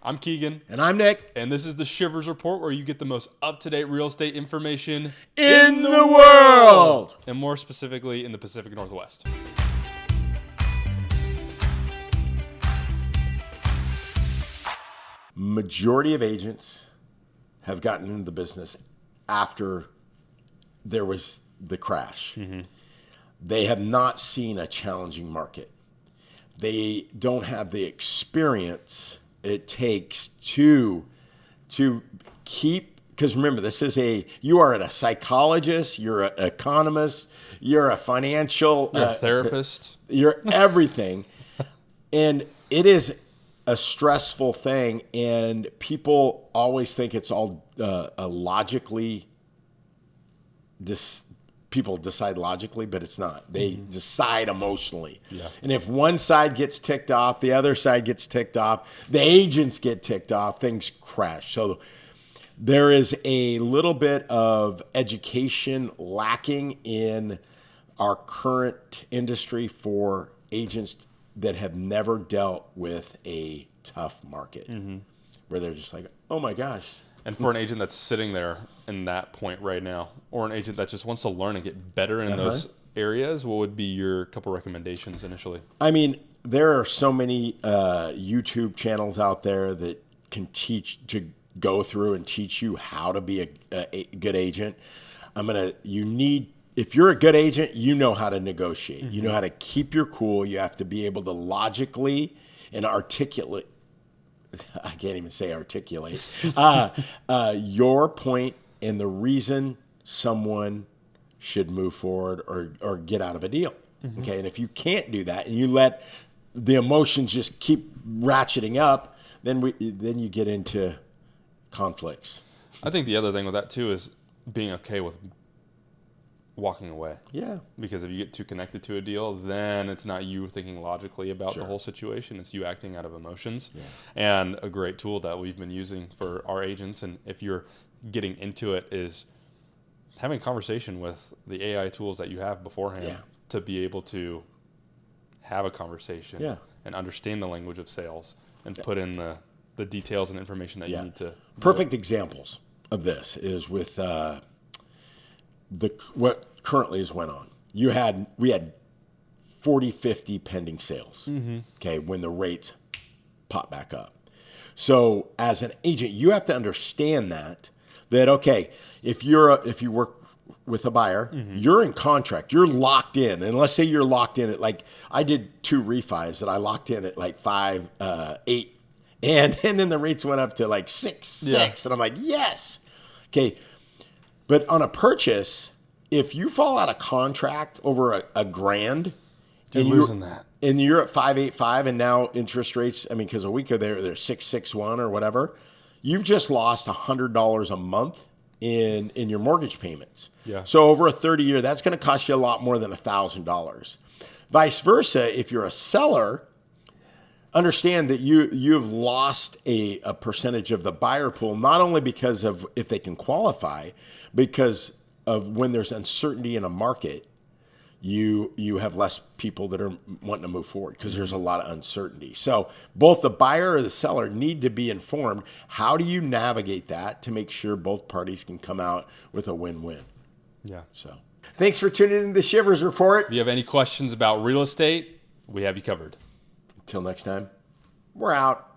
I'm Keegan. And I'm Nick. And this is the Shivers Report, where you get the most up-to-date real estate information in the world. And more specifically in the Pacific Northwest. Majority of agents have gotten into the business after there was the crash. Mm-hmm. They have not seen a challenging market. They don't have the experience it takes to keep, because remember, you are a psychologist, you're an economist, you're a financial you're a therapist, you're everything. And it is a stressful thing, and people always think it's all logically, people decide logically, but it's not. They decide emotionally. Yeah. And if one side gets ticked off, the other side gets ticked off, the agents get ticked off, things crash. So there is a little bit of education lacking in our current industry for agents that have never dealt with a tough market, where they're just like, oh my gosh. And for an agent that's sitting there in that point right now, or an agent that just wants to learn and get better in those areas, what would be your couple recommendations initially? I mean, there are so many YouTube channels out there that can go through and teach you how to be a good agent. If you're a good agent, you know how to negotiate. You know how to keep your cool. You have to be able to logically and articulate. I can't even say articulate your point and the reason someone should move forward or get out of a deal. Okay, and if you can't do that and you let the emotions just keep ratcheting up, then you get into conflicts. I think the other thing with that too is being okay with walking away. Yeah. Because if you get too connected to a deal, then it's not you thinking logically about the whole situation. It's you acting out of emotions. Yeah. And a great tool that we've been using for our agents, and if you're getting into it, is having a conversation with the AI tools that you have beforehand to be able to have a conversation and understand the language of sales and put in the details and information that you need to. Perfect examples of this is with what currently has went on. We had 40, 50 pending sales. Okay, when the rates pop back up. So as an agent, you have to understand that okay, if you work with a buyer, you're in contract, you're locked in. And let's say you're locked in at, like, I did 2 refis that I locked in at like 5, 8, and then the rates went up to like 6, and I'm like, yes. Okay, but on a purchase, if you fall out of contract over a grand, you're losing that. And you're at 5.85, and now interest rates, I mean, because a week ago they're 6.61 or whatever, you've just lost $100 a month in your mortgage payments. Yeah. So over a 30-year, that's going to cost you a lot more than $1,000. Vice versa, if you're a seller, understand that you've lost a percentage of the buyer pool, not only because of if they can qualify, because of when there's uncertainty in a market, you have less people that are wanting to move forward because there's a lot of uncertainty. So both the buyer or the seller need to be informed. How do you navigate that to make sure both parties can come out with a win-win? Yeah. So thanks for tuning in to the Shivers Report. If you have any questions about real estate, we have you covered. Until next time, we're out.